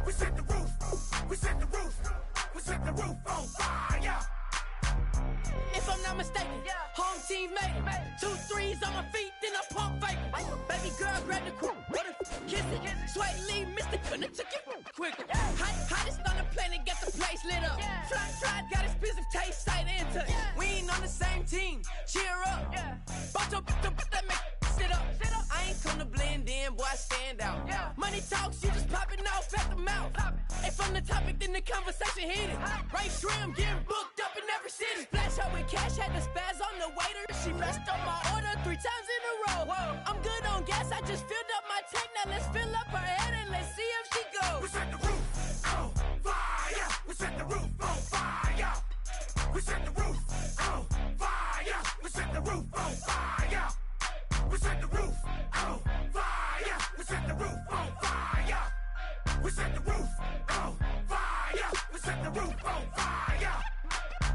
We set the roof. We set the roof. We set the roof on fire. If I'm not mistaken, home team made it. 2 threes on my feet, then I pump fake. Baby girl, grab the quick, kiss it. Sweat leave, Mr. Gonna took it quick. Hottest on the planet, got the place lit up. Fly, got expensive taste, sight into. We ain't on the same team, cheer up. Boto, that make sit up. I ain't come to blend in, boy, I stand out. Money talks, you just popping off at the mouth. If I'm the topic, then the conversation heated. Right shrimp, getting booked up in every city. Splash out with cash, had the spaz on the waiter. She messed up my order 3 times in a row. I'm good on gas, I just filled up my tank. Now let's fill up her head and let's see if she goes. We set the roof on fire. We set the roof on fire. We set the roof on fire. We set the roof on fire. We set the roof on fire. We set the roof on fire. We set the roof on fire. We set the roof on fire.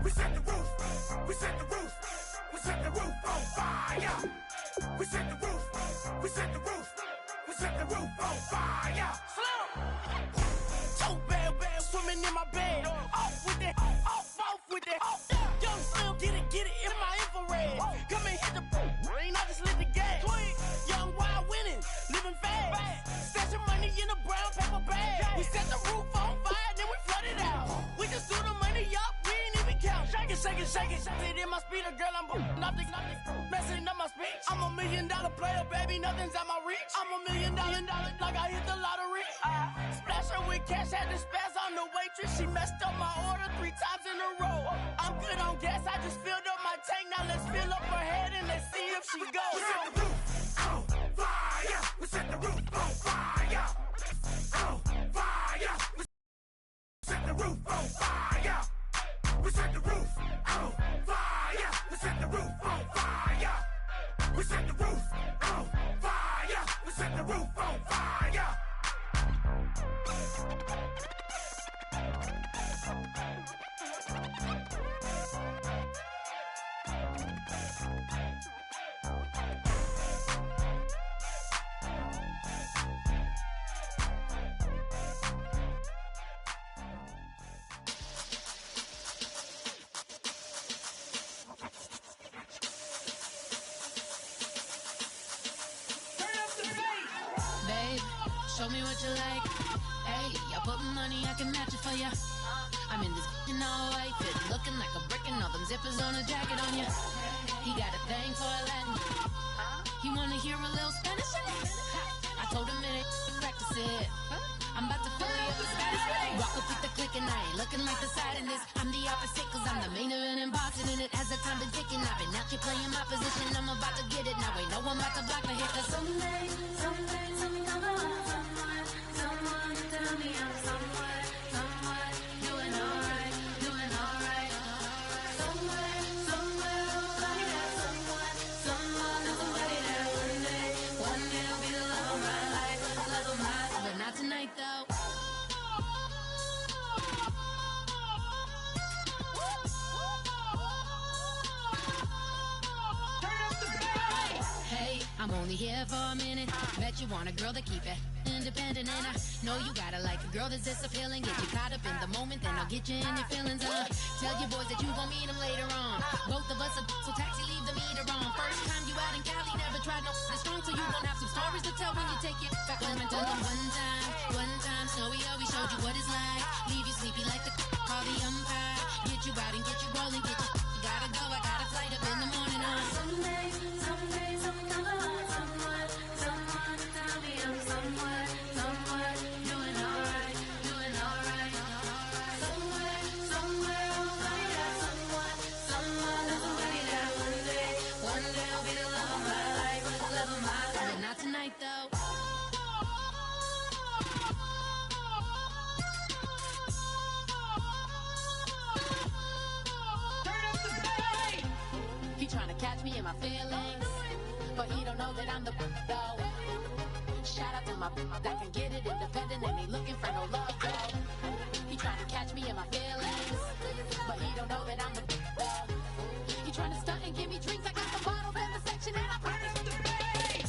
We set the roof. We set the roof. We set the roof on fire. We set the roof. We set the roof. We set the roof on fire. So bad, swimming in my bed. Off with that, off with that. Young Slim, get it in my infrared. Come and hit the rain, I just lit the gas. Young wild winning, living fast. Stashing money in a brown paper bag. We set the roof on fire, then we flood it out. We just threw the money up, we ain't even count. Shake it, shake it, shake it. It in my speeder, girl, I'm nothing, messing up my speech. I'm $1 million player, baby, nothing's at my reach. I'm $1 million, like I hit the lottery. Splash her with cash, had the spaz on the waitress. She messed up my order 3 times in a row. I'm good on gas, I just filled up my tank. Now let's fill up her head and let's see if she goes. We set the roof on fire. We set the roof on fire. On fire. We set the roof on fire. We set the roof on fire. We set the roof on fire. We set the roof on fire. We set the roof on fire. Show me what you like. Hey, I put money, I can match it for ya. I'm in this all white fit, looking like a brick and all them zippers on a jacket on ya. He got a thing for a Latin. He wanna hear a little Spanish? I told him it ain't practice it. I'm about to fill you up with Spanish. Walk up with the click and I ain't looking like the side in this. I'm the opposite cause I'm the main event in boxing and it has the time been ticking. I've been out here playing my position, I'm about to get it. Now ain't no one about to block my hit cause someday, someone tell me I'm somewhere, doing alright. Somewhere, somebody that somebody that one day will be the love of my life, but not tonight though. Hey, I'm only here for a minute. Bet you want a girl to keep it independent, and I know you gotta like a girl that's this appealing. Get you caught up in the moment, then I'll get you in your feelings. Tell your boys that you gon' meet them later on. Both of us are so taxi, leave the meter on. First time you out in Cali, never tried no strong, so you gon' have some stories to tell when you take it back home and tell them one time, Snowy always showed you what it's like. Leave you sleepy like the call the umpire. Get you out and get you rolling, get you gotta go. I got a flight up in the morning on someday, someone tell me I'm somewhere, doing alright. Somewhere, somebody that somebody that one day will be the love of my life, but not tonight though. He tryna catch me in my feelings, but he don't know that I'm the though. Shout out to my that can get it independent and he looking for no love though. He tryna catch me in my feelings, but he don't know that I'm the though. He tryna stunt and give me drinks. I got the bottles in the section and I promise to pay.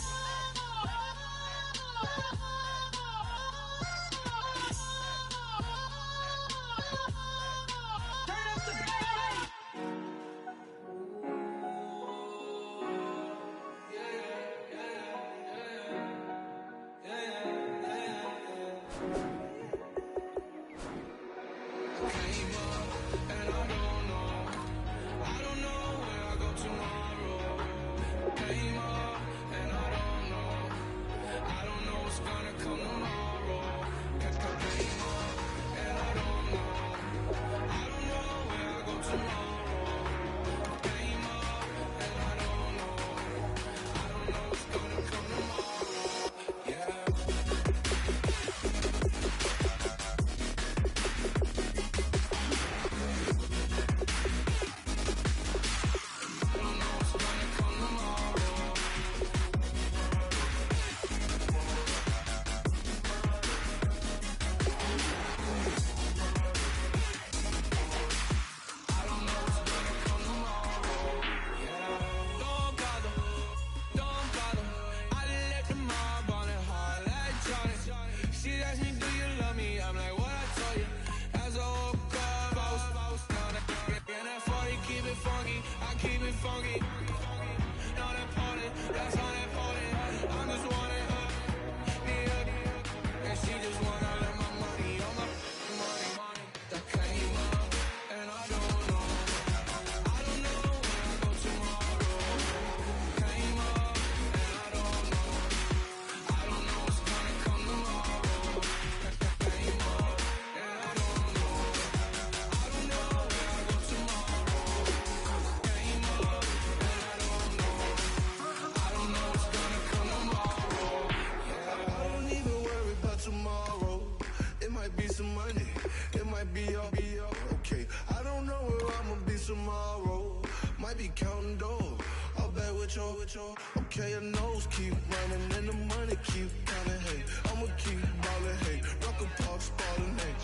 Okay, your nose keep running and the money keep counting. Hey, I'ma keep ballin'. Hey, rock a park, ballin'. Hey,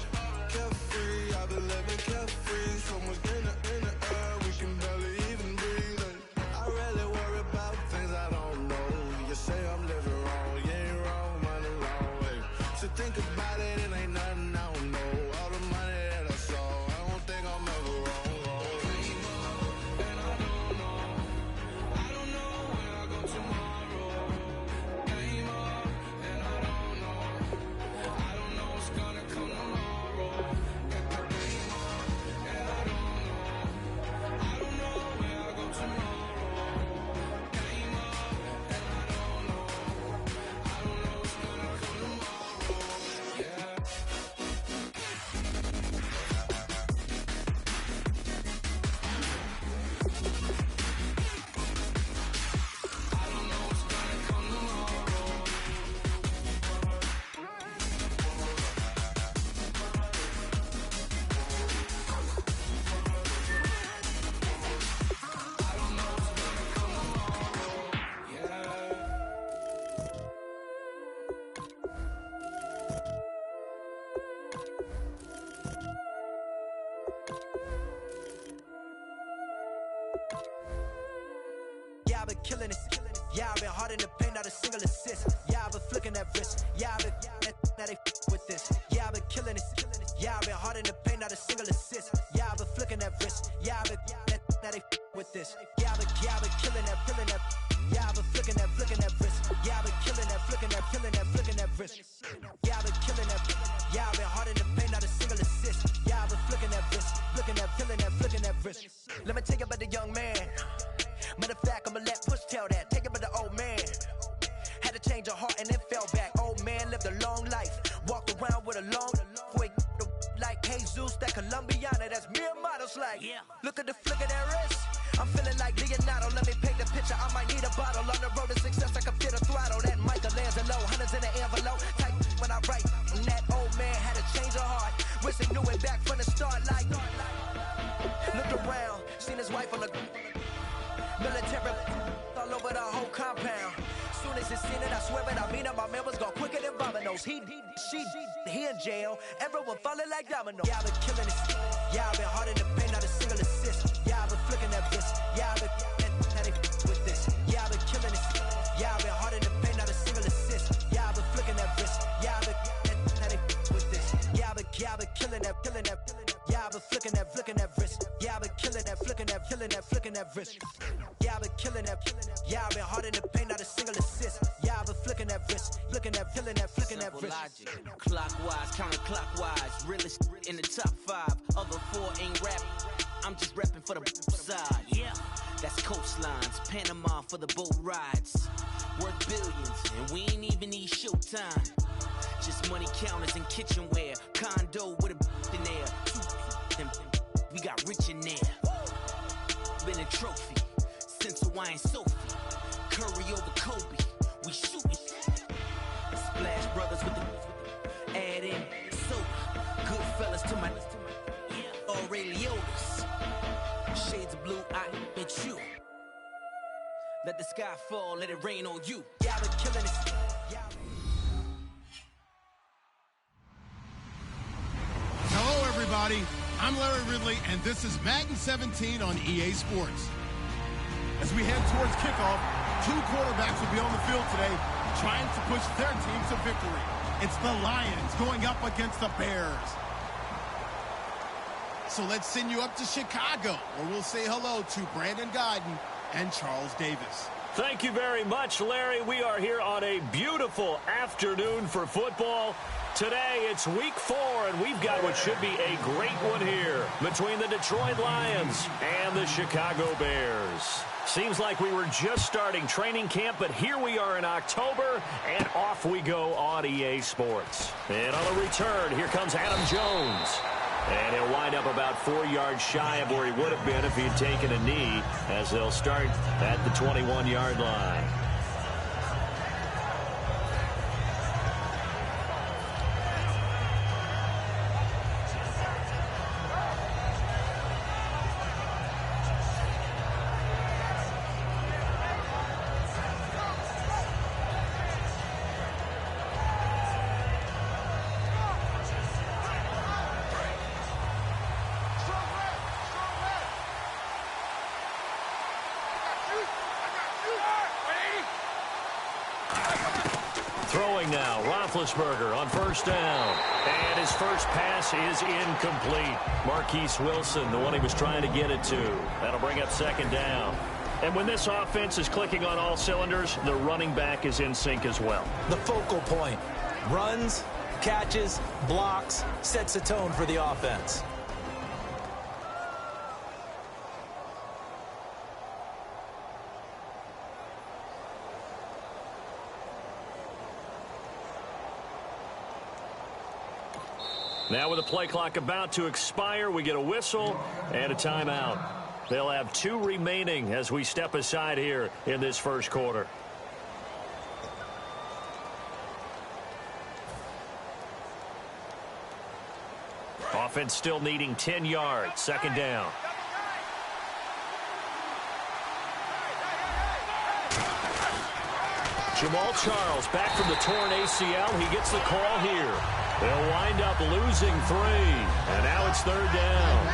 carefree, I've been living carefree. Somewhere in the air, we can barely even breathe. Hey, I rarely worry about things I don't know. You say I'm living wrong, you ain't wrong, money long. Hey, so think about it, it ain't nothing I don't know. All the money that I saw, I don't think I'm ever wrong. Yeah, I've been killing it. Yeah, I've been hard in the paint, not a single assist. Yeah, I've been flicking that wrist. Yeah, I've been now they with this. Yeah, I've been killing it. Yeah, I've been hard in the paint, not a single assist. Yeah, I've been flicking that wrist. Yeah, I've been now they with this. Yeah, I've been killing that. Yeah, I've been flicking that wrist. Yeah, I've been killing that, flicking that wrist. Yeah, I've been killing that. Yeah, I've been hard in the paint, not a single assist. Yeah, I've been flicking that wrist, flicking that wrist. Let me tell you about the young man. Matter of fact, I'ma let Push tell that. Take it about the old man. Had to change her heart and then fell back. Old man lived a long life. Walked around with a long boy like Jesus, that Colombiana. That's mere models like. Yeah. Look at the flick of that wrist. I'm feeling like Leonardo. Let me paint the picture. I might need a bottle. On the road to success, I can fit a throttle. That Michelangelo, hundreds in the envelope. Type when I write. And that old man had to change her heart. Wish he knew it back from the start. Like, looked around, seen his wife on the military all over the whole compound. Soon as he seen it, I swear it, I mean it. My man was gone quicker than dominoes. He in jail. Everyone falling like dominoes. Yeah, I've been killing it. Yeah, I've been hard in the paint, not a single assist. Yeah, I've been flicking that wrist. Yeah, I've been with this. Yeah, I've been killing it. Yeah, I've been hard in the paint, not a single assist. Yeah, I've been flicking that wrist. Yeah, I've been with this. Yeah, I've been killing that. Yeah, I've been flicking that wrist. Yeah, I've been killing that, flicking that wrist. Yeah, I've been killing that. Yeah, I've been hard in the paint, not a single assist. Yeah, I've been flicking that wrist, flicking that wrist. Logic, clockwise, counterclockwise. Realest in the top 5. Other 4 ain't rap. I'm just repping for the side. Yeah, that's coastlines, Panama for the boat rides. Worth billions, and we ain't even need showtime. Just money counters and kitchenware. Condo with a in there. We got rich in there. Been a trophy since Hawaiian Sophie. Curry over Kobe. We shootin'. Splash Brothers with the add in soda. Good fellas to my Aureliotas. Shades of blue, I bet you. Let the sky fall, let it rain on you. Yeah, I've been killing it. Yeah. Hello, everybody. I'm Larry Ridley, and this is Madden 17 on EA Sports. As we head towards kickoff, 2 quarterbacks will be on the field today trying to push their team to victory. It's the Lions going up against the Bears. So let's send you up to Chicago, where we'll say hello to Brandon Godden and Charles Davis. Thank you very much, Larry. We are here on a beautiful afternoon for football. Today, it's week 4, and we've got what should be a great one here between the Detroit Lions and the Chicago Bears. Seems like we were just starting training camp, but here we are in October, and off we go on EA Sports. And on the return, here comes Adam Jones. And he'll wind up about 4 yards shy of where he would have been if he'd taken a knee, as they'll start at the 21-yard line. Throwing now, Roethlisberger on first down. And his first pass is incomplete. Marquise Wilson, the one he was trying to get it to. That'll bring up second down. And when this offense is clicking on all cylinders, the running back is in sync as well. The focal point. Runs, catches, blocks, sets a tone for the offense. Now with the play clock about to expire, we get a whistle and a timeout. They'll have 2 remaining as we step aside here in this first quarter. Offense still needing 10 yards. Second down. Jamal Charles back from the torn ACL. He gets the call here. They'll wind up losing 3. And now it's third down.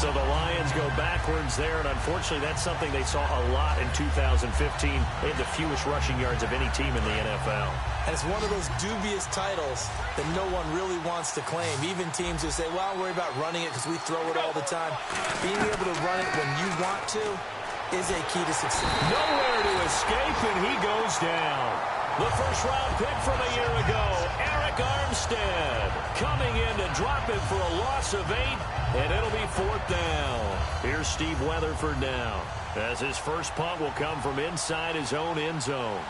So the Lions go backwards there, and unfortunately that's something they saw a lot in 2015. They had the fewest rushing yards of any team in the NFL. And it's one of those dubious titles that no one really wants to claim. Even teams who say, well, I'll worry about running it because we throw it all the time. Being able to run it when you want to is a key to success. Nowhere to escape, and he goes down. The first-round pick from a year ago, Eric Armstead, coming in to drop it for a loss of 8, and it'll be fourth down. Here's Steve Weatherford now, as his first punt will come from inside his own end zone.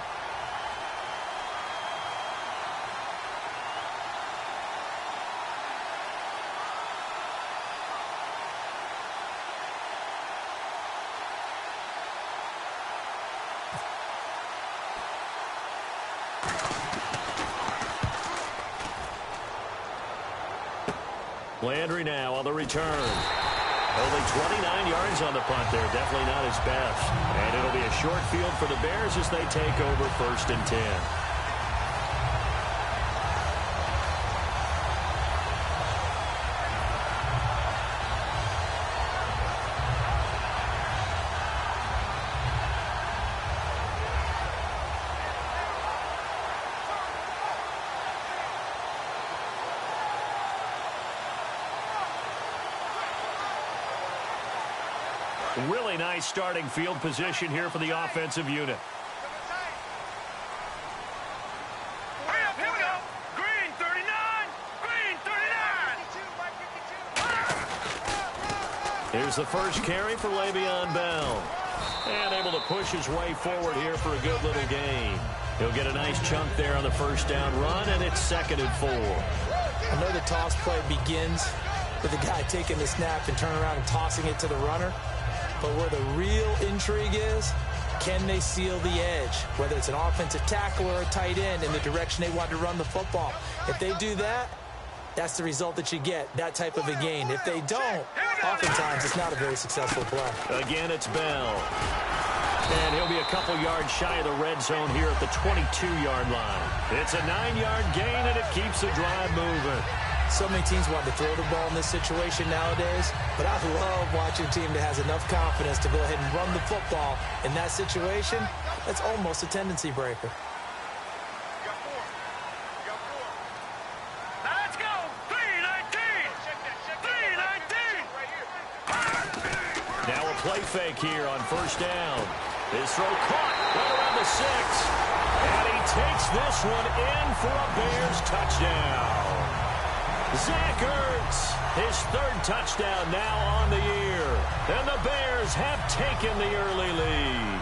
Landry now on the return. Only 29 yards on the punt there. Definitely not his best. And it'll be a short field for the Bears as they take over 1st and 10. Really nice starting field position here for the offensive unit. Here we go. Green 39. Green 39. Here's the first carry for Le'Veon Bell. And able to push his way forward here for a good little gain. He'll get a nice chunk there on the first down run, and it's 2nd and 4. I know the toss play begins with the guy taking the snap and turning around and tossing it to the runner. But where the real intrigue is, can they seal the edge? Whether it's an offensive tackle or a tight end in the direction they want to run the football. If they do that, that's the result that you get, that type of a gain. If they don't, oftentimes it's not a very successful play. Again, it's Bell. And he'll be a couple yards shy of the red zone here at the 22-yard line. It's a 9-yard gain, and it keeps the drive moving. So many teams want to throw the ball in this situation nowadays, but I love watching a team that has enough confidence to go ahead and run the football. In that situation, that's almost a tendency breaker. Let's go. 319. 319. Now a play fake here on first down. His throw caught right around the 6. And he takes this one in for a Bears touchdown. Zach Ertz, his 3rd touchdown now on the year. And the Bears have taken the early lead.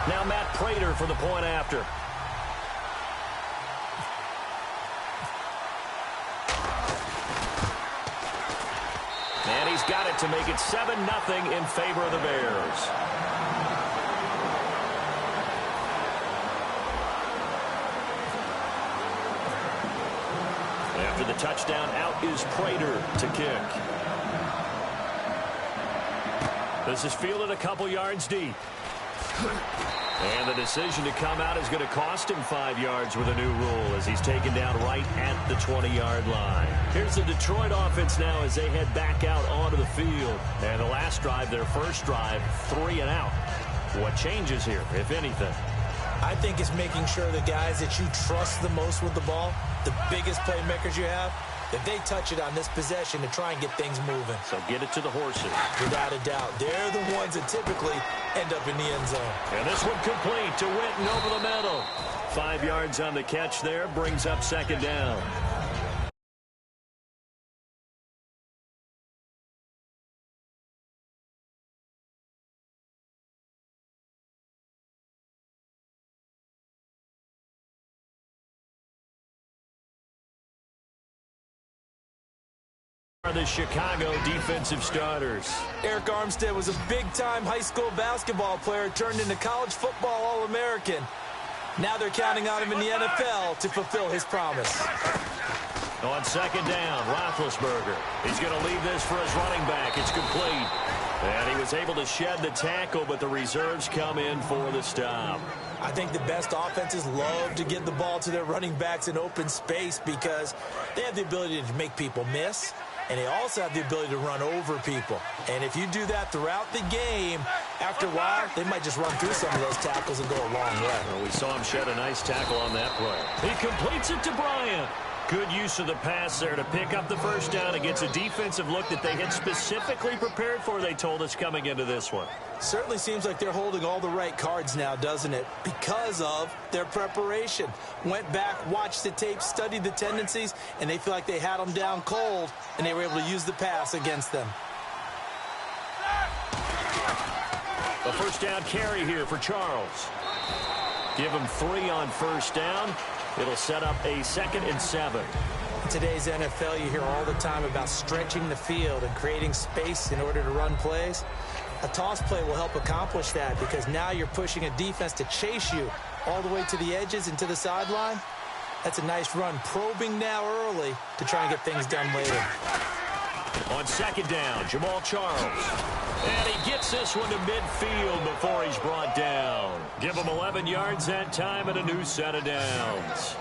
Now Matt Prater for the point after. And he's got it to make it 7-0 in favor of the Bears. After the touchdown, out is Prater to kick. This is fielded a couple yards deep. And the decision to come out is going to cost him 5 yards with a new rule as he's taken down right at the 20-yard line. Here's the Detroit offense now as they head back out onto the field. And the last drive, their first drive, 3 and out. What changes here, if anything? I think it's making sure the guys that you trust the most with the ball, the biggest playmakers you have, that they touch it on this possession to try and get things moving. So get it to the horses. Without a doubt. They're the ones that typically end up in the end zone. And this one complete to Witten over the middle. 5 yards on the catch there, brings up second down. Are the Chicago defensive starters. Eric Armstead was a big-time high school basketball player turned into college football All-American. Now they're counting on him in the NFL to fulfill his promise. On second down, Roethlisberger. He's going to leave this for his running back. It's complete. And he was able to shed the tackle, but the reserves come in for the stop. I think the best offenses love to get the ball to their running backs in open space because they have the ability to make people miss, and they also have the ability to run over people. And if you do that throughout the game, after a while, they might just run through some of those tackles and go a long way. Well, we saw him shed a nice tackle on that play. He completes it to Bryant. Good use of the pass there to pick up the first down against a defensive look that they had specifically prepared for, they told us, coming into this one. Certainly seems like they're holding all the right cards now, doesn't it? Because of their preparation. Went back, watched the tape, studied the tendencies, and they feel like they had them down cold, and they were able to use the pass against them. A first down carry here for Charles. Give him 3 on first down. It'll set up a 2nd and 7. In today's NFL, you hear all the time about stretching the field and creating space in order to run plays. A toss play will help accomplish that because now you're pushing a defense to chase you all the way to the edges and to the sideline. That's a nice run, probing now early to try and get things done later. On second down, Jamal Charles. And he gets this one to midfield before he's brought down. Give him 11 yards that time and a new set of downs.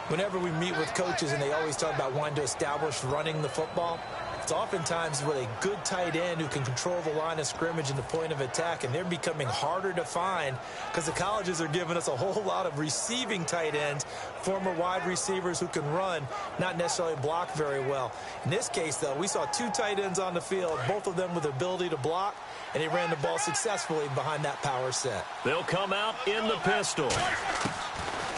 Whenever we meet with coaches and they always talk about wanting to establish running the football, it's oftentimes with a good tight end who can control the line of scrimmage and the point of attack, and they're becoming harder to find because the colleges are giving us a whole lot of receiving tight ends, former wide receivers who can run, not necessarily block very well. In this case, though, we saw 2 tight ends on the field, both of them with the ability to block, and they ran the ball successfully behind that power set. They'll come out in the pistol.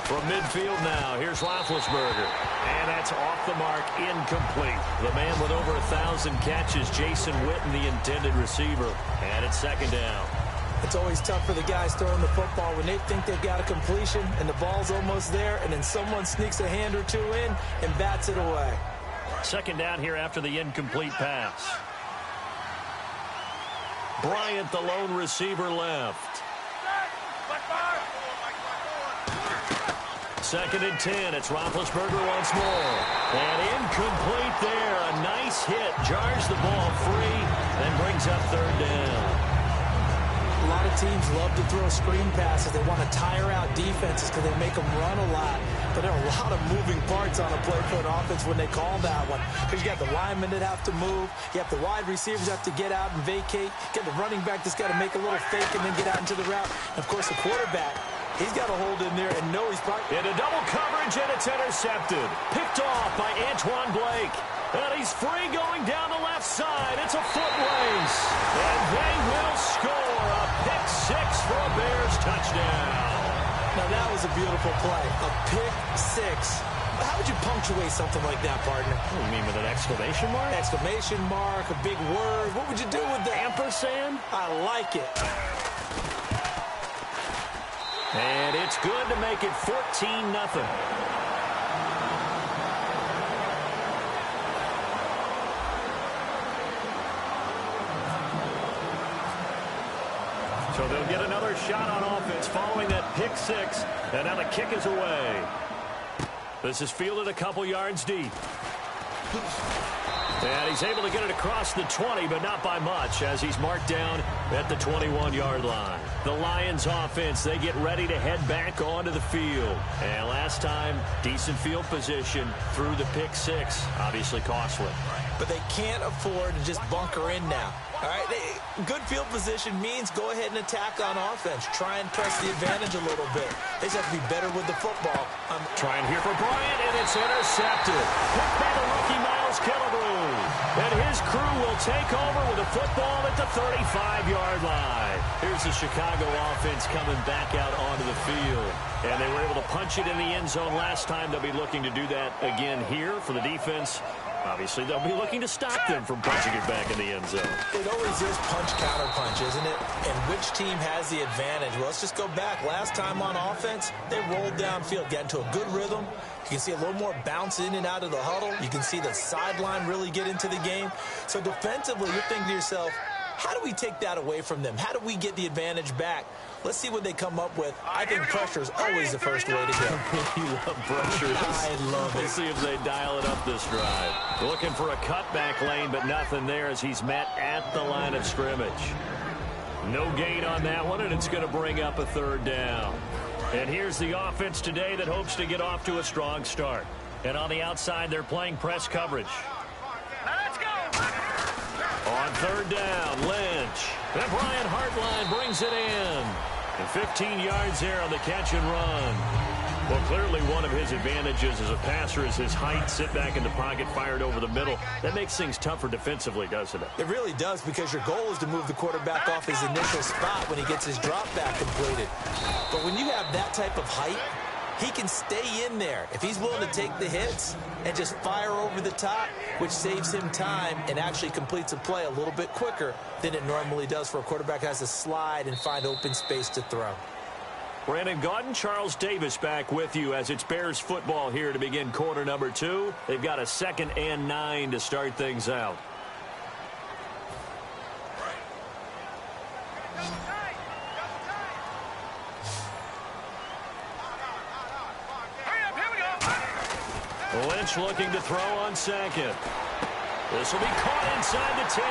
From midfield now, here's Roethlisberger. And that's off the mark, incomplete. The man with over 1,000 catches, Jason Witten, the intended receiver. And it's second down. It's always tough for the guys throwing the football when they think they've got a completion and the ball's almost there, and then someone sneaks a hand or 2 in and bats it away. Second down here after the incomplete pass. Bryant, the lone receiver, left. 2nd and 10. It's Roethlisberger once more. And incomplete there. A nice hit. Jars the ball free. Then brings up 3rd down. A lot of teams love to throw screen passes. They want to tire out defenses because they make them run a lot. But there are a lot of moving parts on a play for an offense when they call that one. Because you got the linemen that have to move. You have the wide receivers that have to get out and vacate. You got the running back that's got to make a little fake and then get out into the route. And, of course, the quarterback, he's got to hold in there and know he's probably... In a double coverage, and it's intercepted. Picked off by Antoine Blake. And he's free going down the left side. It's a foot race. And they will score a pick 6 for a Bears touchdown. Now, that was a beautiful play. A pick 6. How would you punctuate something like that, partner? What do you mean, with an exclamation mark? Exclamation mark, a big word. What would you do with that? Ampersand? I like it. And it's good to make it 14-0. So they'll get another shot on offense following that pick 6. And now the kick is away. This is fielded a couple yards deep. And he's able to get it across the 20, but not by much, as he's marked down at the 21-yard line. The Lions offense, they get ready to head back onto the field. And last time, decent field position through the pick 6. Obviously costly. But they can't afford to just bunker in now. All right, good field position means go ahead and attack on offense. Try and press the advantage a little bit. They just have to be better with the football. Trying here for Bryant, and it's intercepted. Picked by the rookie Miles Killebrew. And his crew will take over with a football at the 35-yard line. Here's the Chicago offense coming back out onto the field. And they were able to punch it in the end zone last time. They'll be looking to do that again here for the defense. Obviously, they'll be looking to stop them from punching it back in the end zone. It always is punch-counter-punch, isn't it? And which team has the advantage? Well, let's just go back. Last time on offense, they rolled downfield, got into a good rhythm. You can see a little more bounce in and out of the huddle. You can see the sideline really get into the game. So defensively, you're thinking to yourself, how do we take that away from them? How do we get the advantage back? Let's see what they come up with. I think pressure is always the first way to go. You love pressure. I love it. We'll see if they dial it up this drive. Looking for a cutback lane, but nothing there as he's met at the line of scrimmage. No gain on that one, and it's going to bring up a third down. And here's the offense today that hopes to get off to a strong start. And on the outside, they're playing press coverage. Let's go! On third down, Lynch. And Brian Hartline brings it in. And 15 yards there on the catch and run. Well, clearly one of his advantages as a passer is his height. Sit back in the pocket, fired over the middle. That makes things tougher defensively, doesn't it? It really does, because your goal is to move the quarterback off his initial spot when he gets his drop back completed. But when you have that type of height, he can stay in there if he's willing to take the hits and just fire over the top, which saves him time and actually completes a play a little bit quicker than it normally does for a quarterback who has to slide and find open space to throw. Brandon Gaudin, Charles Davis back with you as it's Bears football here to begin quarter number 2. They've got a 2nd and 9 to start things out. Lynch looking to throw on second. This will be caught inside the 10.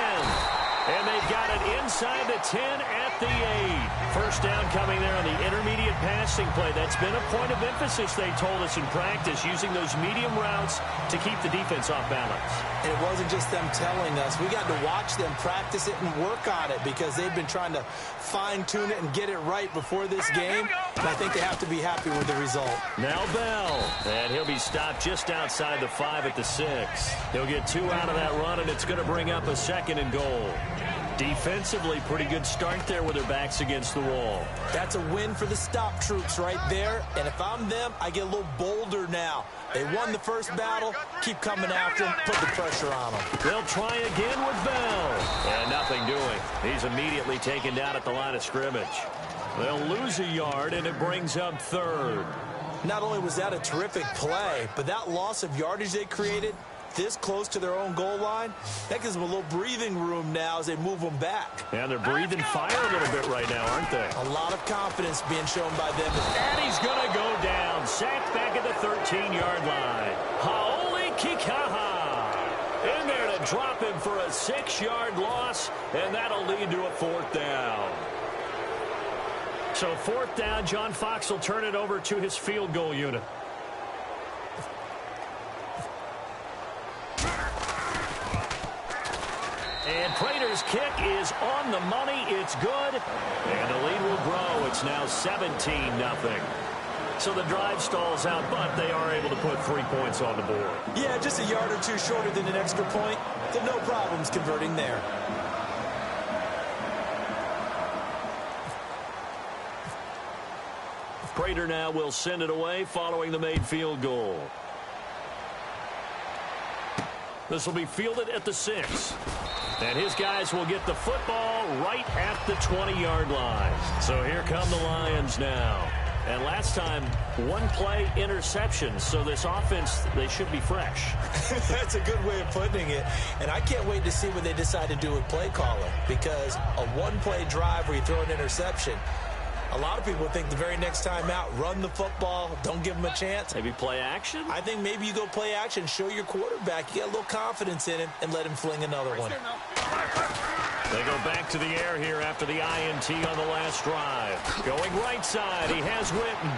And they've got it inside the 10 at the 8. First down coming there on the intermediate passing play. That's been a point of emphasis, they told us in practice, using those medium routes to keep the defense off balance. And it wasn't just them telling us. We got to watch them practice it and work on it, because they've been trying to fine-tune it and get it right before this game. And I think they have to be happy with the result. Now Bell. And he'll be stopped just outside the 5 at the 6. He'll get 2 out of that run, and it's going to bring up a 2nd and goal. Defensively, pretty good start there with their backs against the wall. That's a win for the stop troops right there. And if I'm them, I get a little bolder now. They won the first battle. Keep coming after them. Put the pressure on them. They'll try again with Bell. And nothing doing. He's immediately taken down at the line of scrimmage. They'll lose a yard, and it brings up 3rd. Not only was that a terrific play, but that loss of yardage they created this close to their own goal line, that gives them a little breathing room now as they move them back. And they're breathing fire a little bit right now, aren't they? A lot of confidence being shown by them. And he's going to go down. Sacked back at the 13-yard line. Haoli Kikaha in there to drop him for a 6-yard loss, and that'll lead to a 4th down. So 4th down, John Fox will turn it over to his field goal unit. And Prater's kick is on the money. It's good. And the lead will grow. It's now 17-0. So the drive stalls out, but they are able to put 3 points on the board. Yeah, just a yard or two shorter than an extra point. So no problems converting there. Prater now will send it away following the made field goal. This will be fielded at the 6. And his guys will get the football right at the 20-yard line. So here come the Lions now. And last time, 1 play interception. So this offense, they should be fresh. That's a good way of putting it. And I can't wait to see what they decide to do with play calling. Because a 1-play drive where you throw an interception, a lot of people think the very next time out, run the football, don't give them a chance. Maybe play action? I think maybe you go play action, show your quarterback, you get a little confidence in him, and let him fling another one. They go back to the air here after the INT on the last drive. Going right side, he has Witten.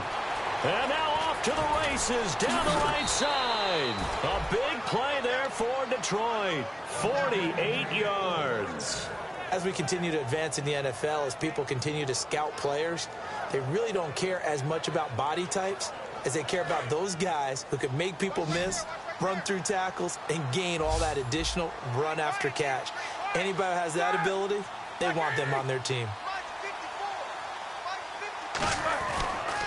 And now off to the races, down the right side. A big play there for Detroit. 48 yards. As we continue to advance in the NFL, as people continue to scout players, they really don't care as much about body types as they care about those guys who can make people miss, run through tackles, and gain all that additional run after catch. Anybody who has that ability, they want them on their team.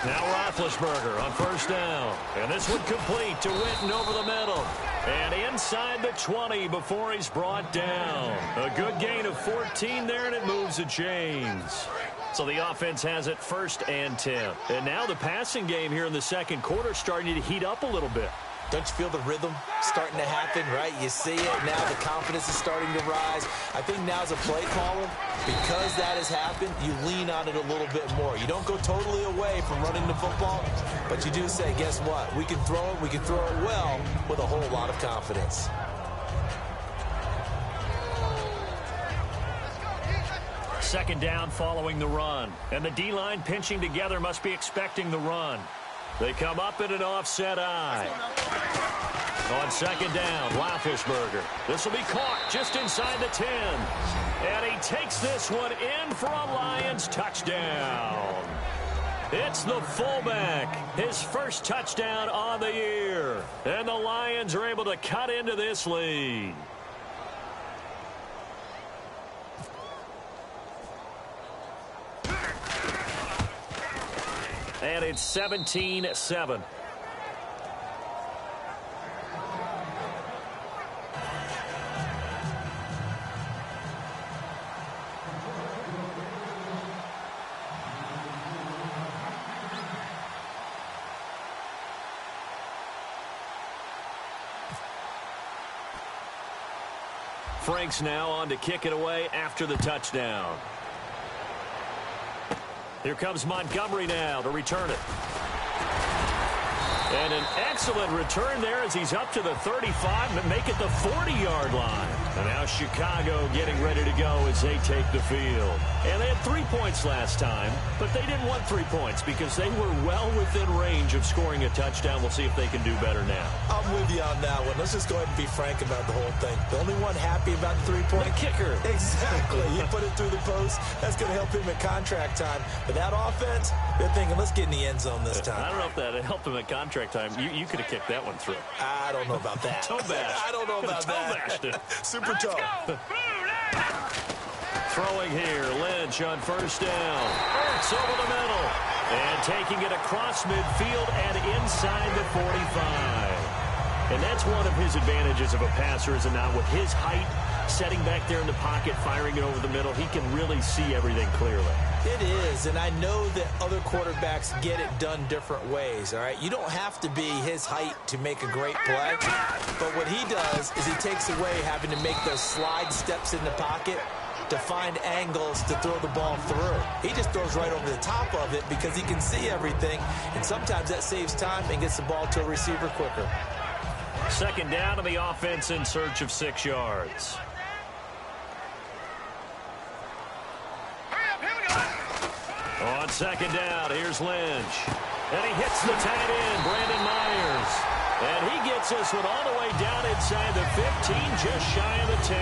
Now Roethlisberger on first down. And this one complete to Witten over the middle. And inside the 20 before he's brought down. A good gain of 14 there, and it moves the chains. So the offense has it 1st and 10. And now the passing game here in the second quarter starting to heat up a little bit. Don't you feel the rhythm starting to happen, right? You see it now. The confidence is starting to rise. I think now as a play caller, because that has happened, you lean on it a little bit more. You don't go totally away from running the football, but you do say, guess what? We can throw it. We can throw it well with a whole lot of confidence. Second down following the run. And the D-line pinching together must be expecting the run. They come up in an offset eye. On second down, Roethlisberger. This will be caught just inside the 10. And he takes this one in for a Lions touchdown. It's the fullback, his first touchdown on the year. And the Lions are able to cut into this lead. And it's 17-7. Franks now on to kick it away after the touchdown. Here comes Montgomery now to return it. And an excellent return there as he's up to the 35 and make it the 40-yard line. And now Chicago getting ready to go as they take the field. And they had 3 points last time, but they didn't want 3 points because they were well within range of scoring a touchdown. We'll see if they can do better now. I'm with you on that one. Let's just go ahead and be frank about the whole thing. The only one happy about the 3-point? The kicker. Exactly. You put it through the post. That's going to help him at contract time. But that offense, they're thinking, let's get in the end zone this time. I don't know if that helped him at contract time. You could have kicked that one through. I don't know about that. Toe bash. I don't know about that. Super toe. Throwing here, Lynch on first down. Ertz over the middle. And taking it across midfield and inside the 45. And that's one of his advantages of a passer, is it not? With his height, setting back there in the pocket, firing it over the middle, he can really see everything clearly. It is, and I know that other quarterbacks get it done different ways, all right? You don't have to be his height to make a great play, but what he does is he takes away having to make those slide steps in the pocket to find angles to throw the ball through. He just throws right over the top of it because he can see everything, and sometimes that saves time and gets the ball to a receiver quicker. Second down to the offense in search of 6 yards. On second down, here's Lynch. And he hits the tight end, Brandon Myers. And he gets this one all the way down inside the 15, just shy of the 10.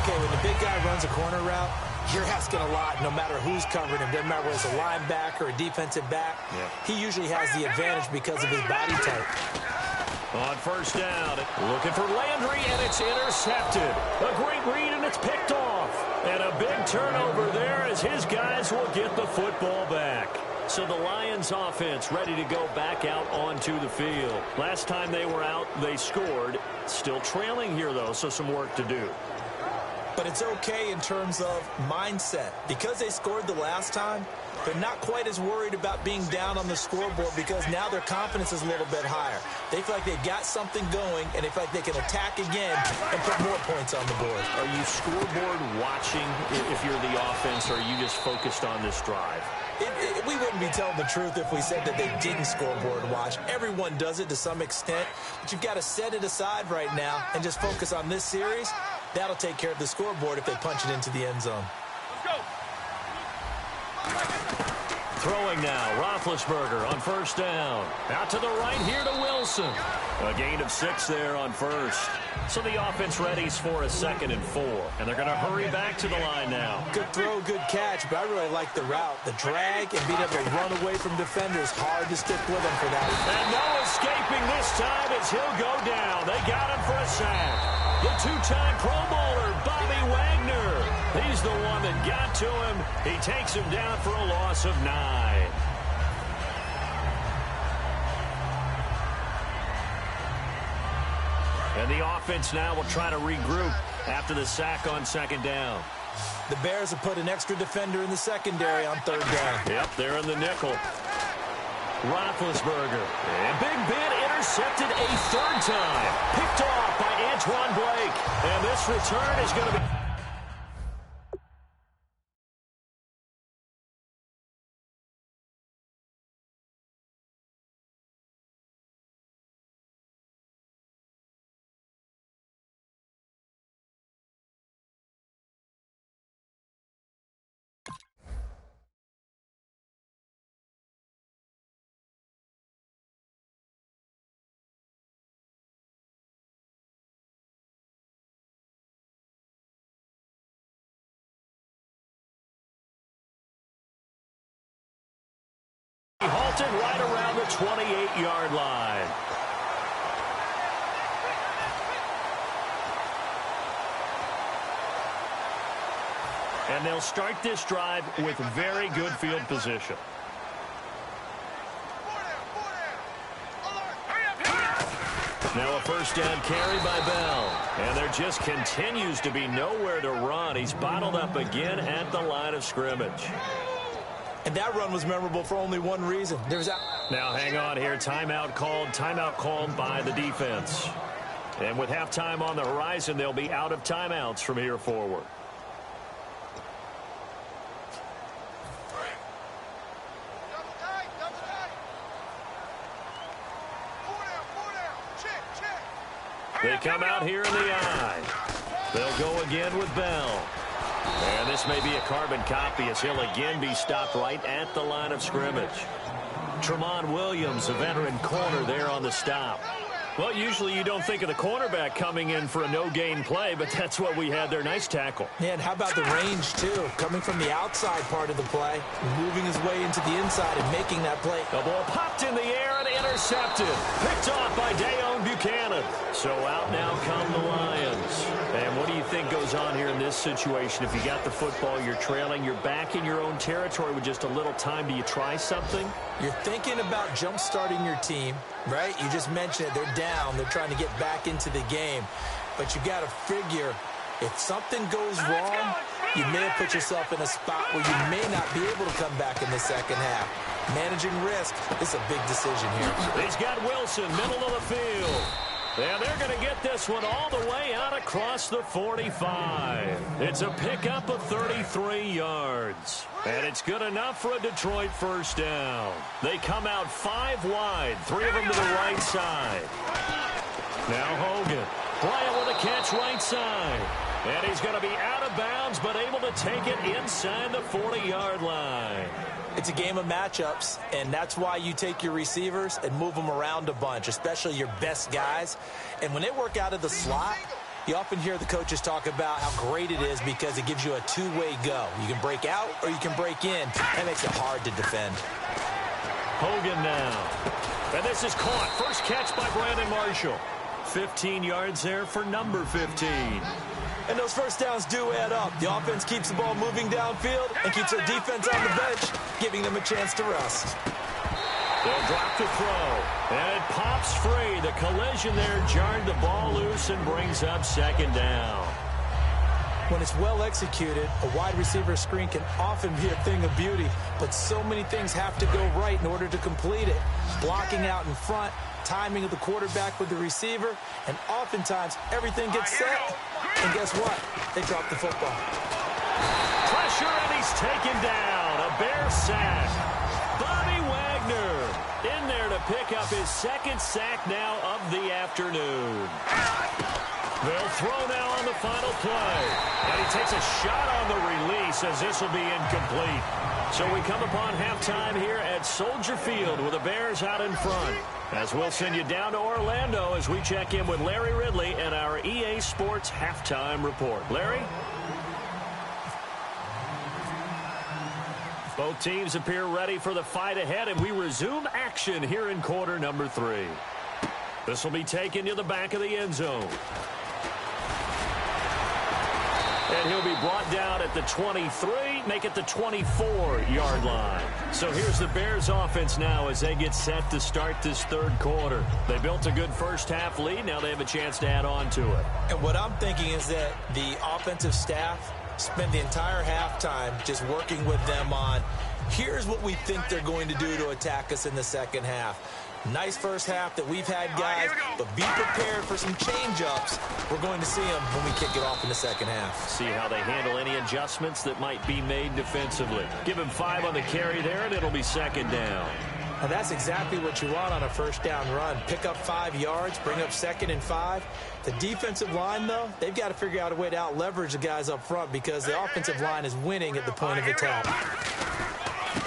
Okay, when the big guy runs a corner route, you're asking a lot no matter who's covering him. Doesn't matter whether it's a linebacker or a defensive back. Yeah. He usually has the advantage because of his body type. On first down, looking for Landry, and it's intercepted. A great read, and it's picked off. And a big turnover there as his guys will get the football back. So the Lions offense ready to go back out onto the field. Last time they were out, they scored. Still trailing here, though, so some work to do. But it's okay in terms of mindset. Because they scored the last time, they're not quite as worried about being down on the scoreboard because now their confidence is a little bit higher. They feel like they've got something going, and they feel like they can attack again and put more points on the board. Are you scoreboard watching if you're the offense, or are you just focused on this drive? We wouldn't be telling the truth if we said that they didn't scoreboard watch. Everyone does it to some extent, but you've got to set it aside right now and just focus on this series. That'll take care of the scoreboard if they punch it into the end zone. Throwing now, Roethlisberger on first down. Out to the right here to Wilson. A gain of 6 there on first. So the offense readies for a 2nd and 4. And they're going to hurry back to the line now. Good throw, good catch, but I really like the route. The drag and being able to run away from defenders. Hard to stick with him for that. And no escaping this time as he'll go down. They got him for a sack. The 2-time Pro Bowler, Bobby Wagner. He's the one that got to him. He takes him down for a loss of 9. And the offense now will try to regroup after the sack on 2nd down. The Bears have put an extra defender in the secondary on 3rd down. Yep, they're in the nickel. Roethlisberger. And Big Ben intercepted a 3rd time. Picked off by Antoine Blake. And this return is going to be... halted right around the 28-yard line. And they'll start this drive with very good field position. Now a first down carry by Bell. And there just continues to be nowhere to run. He's bottled up again at the line of scrimmage. And that run was memorable for only one reason. Now hang on here. Timeout called by the defense. And with halftime on the horizon, they'll be out of timeouts from here forward. They come out here in the eye. They'll go again with Bell. And this may be a carbon copy as he'll again be stopped right at the line of scrimmage. Tremont Williams, a veteran corner there on the stop. Well, usually you don't think of the cornerback coming in for a no-gain play, but that's what we had there. Nice tackle. Yeah, and how about the range, too? Coming from the outside part of the play, moving his way into the inside and making that play. The ball popped in the air and intercepted. Picked off by Dayon Buchanan. So out now come the Lions. And what do you think goes on here in this situation? If you got the football, you're trailing, you're back in your own territory with just a little time. Do you try something? You're thinking about jump-starting your team, right? You just mentioned it. They're down. They're trying to get back into the game. But you got to figure, if something goes wrong, you may have put yourself in a spot where you may not be able to come back in the second half. Managing risk is a big decision here. He's got Wilson, middle of the field. And they're going to get this one all the way out across the 45. It's a pickup of 33 yards. And it's good enough for a Detroit first down. They come out 5 wide, 3 of them to the right side. Now Hogan, Bryant with a catch right side. And he's going to be out of bounds, but able to take it inside the 40-yard line. It's a game of matchups, and that's why you take your receivers and move them around a bunch, especially your best guys. And when they work out of the slot, you often hear the coaches talk about how great it is because it gives you a two-way go. You can break out or you can break in. That makes it hard to defend. Hogan now. And this is caught. First catch by Brandon Marshall. 15 yards there for number 15. And those first downs do add up. The offense keeps the ball moving downfield and keeps their defense on the bench, giving them a chance to rest. They'll drop the throw. And it pops free. The collision there jarred the ball loose and brings up second down. When it's well executed, a wide receiver screen can often be a thing of beauty, but so many things have to go right in order to complete it. Blocking out in front, timing of the quarterback with the receiver, and oftentimes everything gets set. And guess what? They drop the football. Pressure, and he's taken down. A Bear sack. Bobby Wagner in there to pick up his second sack now of the afternoon. They'll throw now on the final play. And he takes a shot on the release as this will be incomplete. So we come upon halftime here at Soldier Field with the Bears out in front. As we'll send you down to Orlando as we check in with Larry Ridley and our EA Sports halftime report. Larry? Both teams appear ready for the fight ahead, and we resume action here in quarter number 3. This will be taken to the back of the end zone. And he'll be brought down at the 23, make it the 24-yard line. So here's the Bears offense now as they get set to start this third quarter. They built a good first-half lead. Now they have a chance to add on to it. And what I'm thinking is that the offensive staff spend the entire halftime just working with them on, here's what we think they're going to do to attack us in the second half. Nice first half that we've had, guys, but be prepared for some change-ups. We're going to see them when we kick it off in the second half. See how they handle any adjustments that might be made defensively. Give him 5 on the carry there, and it'll be second down. And that's exactly what you want on a first down run. Pick up 5 yards, bring up 2nd and 5. The defensive line, though, they've got to figure out a way to out-leverage the guys up front because the offensive line is winning at the point of attack.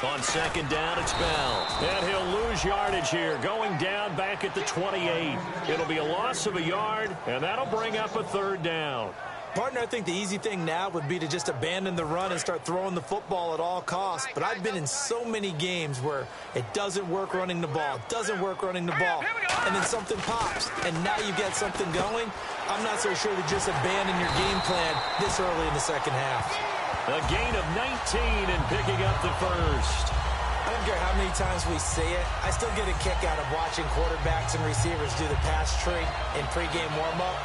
On second down, it's Bell. And he'll lose yardage here, going down back at the 28. It'll be a loss of a yard, and that'll bring up a third down. Partner, I think the easy thing now would be to just abandon the run and start throwing the football at all costs. But I've been in so many games where it doesn't work running the ball, and then something pops, and now you get something going. I'm not so sure to just abandon your game plan this early in the second half. A gain of 19 and picking up the first. I don't care how many times we say it. I still get a kick out of watching quarterbacks and receivers do the pass tree in pregame warm-up.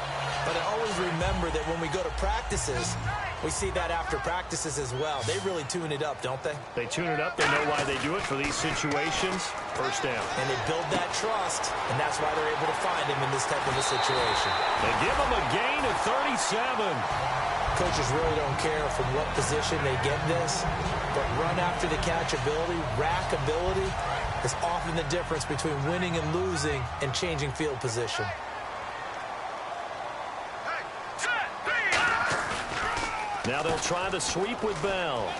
But I always remember that when we go to practices, we see that after practices as well. They really tune it up, don't they? They tune it up. They know why they do it for these situations. First down. And they build that trust, and that's why they're able to find him in this type of a situation. They give him a gain of 37. Coaches really don't care from what position they get this, but run after the catch ability, rack ability is often the difference between winning and losing and changing field position. Now they'll try the sweep with Bell.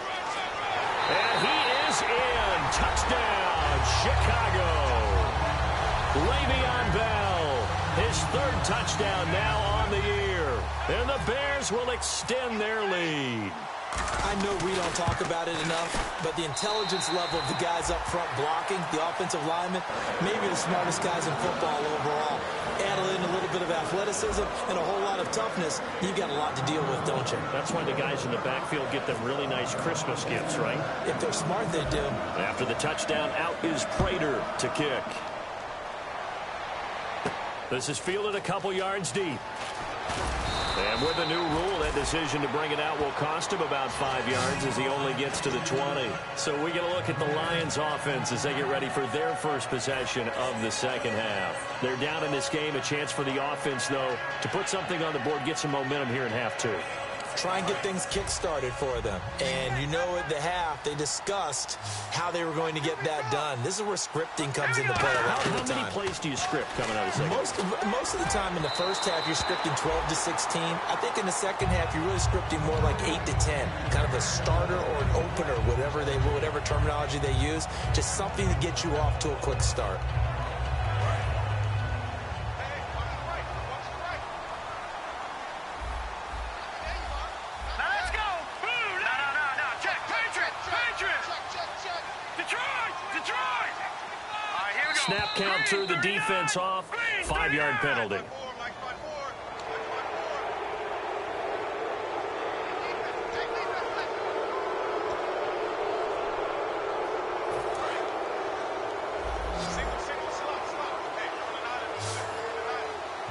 And he is in. Touchdown, Chicago. Le'Veon Bell, his 3rd touchdown now on the year. And the Bears will extend their lead. I know we don't talk about it enough, but the intelligence level of the guys up front blocking, the offensive linemen, maybe the smartest guys in football overall. Add in a little bit of athleticism and a whole lot of toughness, you've got a lot to deal with, don't you? That's why the guys in the backfield get them really nice Christmas gifts, right? If they're smart, they do. After the touchdown, out is Prater to kick. This is fielded a couple yards deep. And with the new rule, that decision to bring it out will cost him about 5 yards as he only gets to the 20. So we get a look at the Lions offense as they get ready for their first possession of the second half. They're down in this game. A chance for the offense, though, to put something on the board, get some momentum here in half 2. Try and get things kick-started for them. And you know at the half, they discussed how they were going to get that done. This is where scripting comes into play a lot of the time. How many plays do you script coming out of the second? Most of the time in the first half, you're scripting 12 to 16. I think in the second half, you're really scripting more like 8 to 10. Kind of a starter or an opener, whatever terminology they use. Just something to get you off to a quick start. Snap count threw the defense off. 5-yard penalty.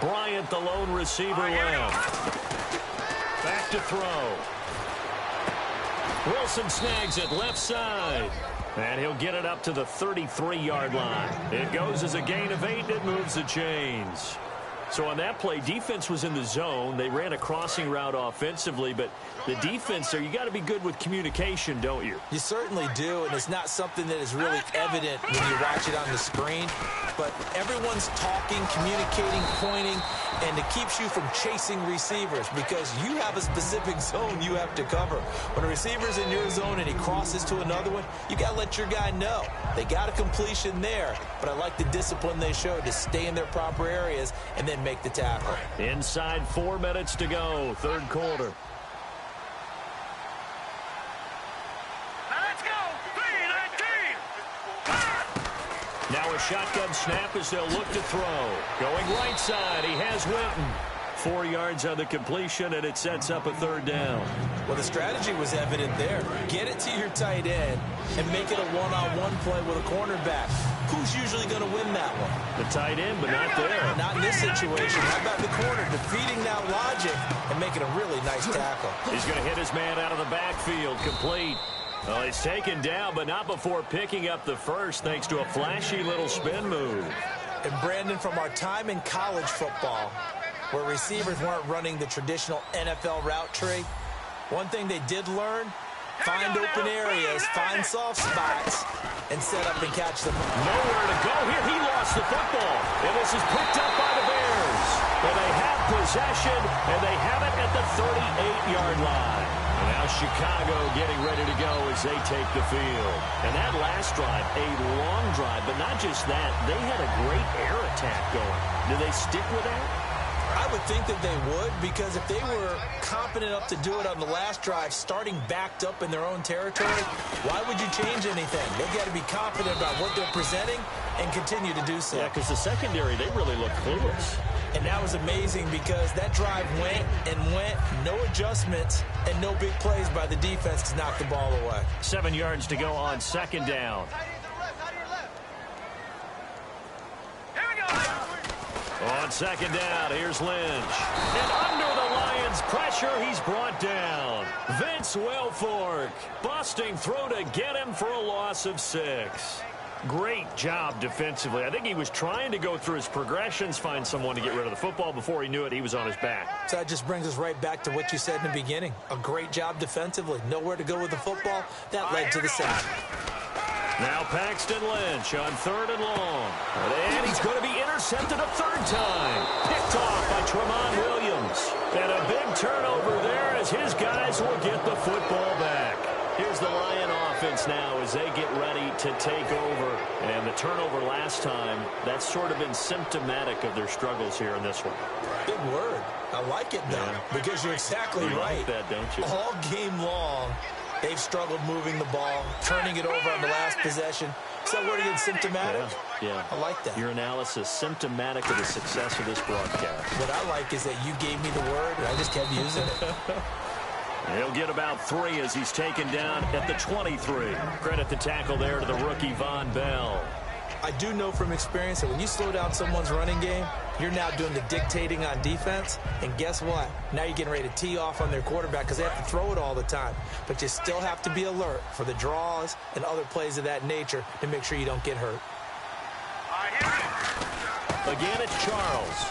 Bryant, the lone receiver, left. Back to throw. Wilson snags it left side. And he'll get it up to the 33-yard line. It goes as a gain of 8. It moves the chains. So on that play, defense was in the zone. They ran a crossing route offensively, but the defense there, you got to be good with communication, don't you? You certainly do, and it's not something that is really evident when you watch it on the screen. But everyone's talking, communicating, pointing, and it keeps you from chasing receivers because you have a specific zone you have to cover. When a receiver's in your zone and he crosses to another one, you got to let your guy know. They got a completion there, but I like the discipline they showed to stay in their proper areas and then make the tackle. Inside 4 minutes to go, third quarter. Now a shotgun snap as they'll look to throw. Going right side, he has Winton. 4 yards on the completion, and it sets up a third down. Well, the strategy was evident there. Get it to your tight end and make it a one-on-one play with a cornerback. Who's usually going to win that one? The tight end, but not there. Not in this situation. How about the corner defeating that logic and making a really nice tackle? He's going to hit his man out of the backfield, complete. Well, he's taken down, but not before picking up the first thanks to a flashy little spin move. And Brandon, from our time in college football, where receivers weren't running the traditional NFL route tree, one thing they did learn, find open areas, find soft spots, and set up and catch them. Nowhere to go here. He lost the football, and this is picked up by the Bears. And they have possession, and they have it at the 38-yard line. And now Chicago getting ready to go as they take the field. And that last drive, a long drive, but not just that. They had a great air attack going. Do they stick with that? I would think that they would, because if they were confident enough to do it on the last drive, starting backed up in their own territory, why would you change anything? They've got to be confident about what they're presenting and continue to do so. Yeah, because the secondary, they really look clueless. And that was amazing because that drive went and went, no adjustments, and no big plays by the defense to knock the ball away. 7 yards to go on second down. On second down, here's Lynch. And under the Lions' pressure, he's brought down. Vince Wilfork busting through to get him for a loss of 6. Great job defensively. I think he was trying to go through his progressions, find someone to get rid of the football. Before he knew it, he was on his back. So that just brings us right back to what you said in the beginning. A great job defensively. Nowhere to go with the football. That led to the sack. Now Paxton Lynch on third and long. And he's going to be intercepted a third time. Picked off by Tremont Williams. And a big turnover there as his guys will get the football back. Here's the Lion offense now as they get ready to take over. And the turnover last time, that's sort of been symptomatic of their struggles here in this one. Big word. I like it, though, because you're exactly right. You like that, don't you? All game long, they've struggled moving the ball, turning it over on the last possession. Is that word again, symptomatic? Yeah. I like that. Your analysis, symptomatic of the success of this broadcast. What I like is that you gave me the word, and I just kept using it. He'll get about 3 as he's taken down at the 23. Credit the tackle there to the rookie Von Bell. I do know from experience that when you slow down someone's running game, you're now doing the dictating on defense. And guess what? Now you're getting ready to tee off on their quarterback because they have to throw it all the time. But you still have to be alert for the draws and other plays of that nature to make sure you don't get hurt. Again, it's Charles.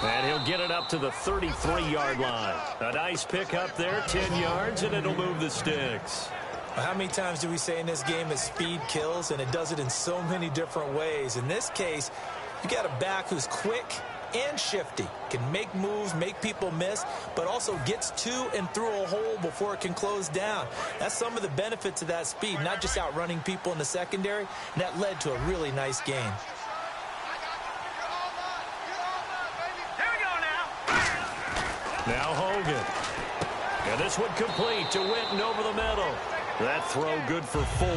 And he'll get it up to the 33-yard line. A nice pick up there, 10 yards, and it'll move the sticks. How many times do we say in this game that speed kills, and it does it in so many different ways? In this case, you got a back who's quick and shifty, can make moves, make people miss, but also gets to and through a hole before it can close down. That's some of the benefits of that speed, not just outrunning people in the secondary, and that led to a really nice game. Now Hogan. And this one complete to Winton over the middle. That throw good for 4.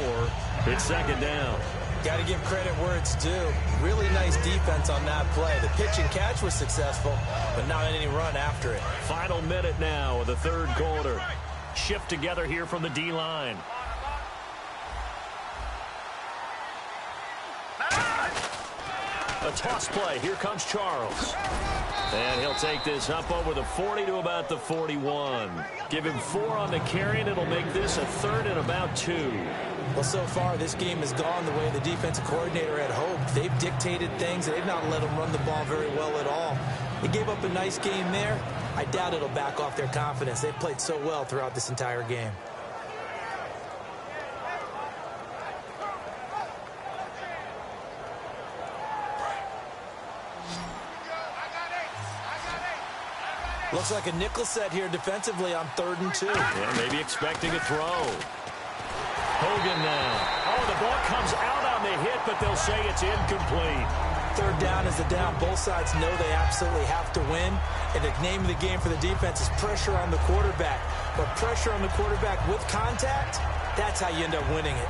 It's second down. Got to give credit where it's due. Really nice defense on that play. The pitch and catch was successful, but not any run after it. Final minute now of the third quarter. Shift together here from the D-line. A toss play. Here comes Charles. And he'll take this up over the 40 to about the 41. Give him 4 on the carry, and it'll make this a 3rd and about 2. Well, so far, this game has gone the way the defensive coordinator had hoped. They've dictated things, and they've not let them run the ball very well at all. They gave up a nice game there. I doubt it'll back off their confidence. They've played so well throughout this entire game. Looks like a nickel set here defensively on 3rd and 2. Yeah, maybe expecting a throw. Hogan now. Oh, the ball comes out on the hit, but they'll say it's incomplete. 3rd down is the down. Both sides know they absolutely have to win. And the name of the game for the defense is pressure on the quarterback. But pressure on the quarterback with contact, that's how you end up winning it.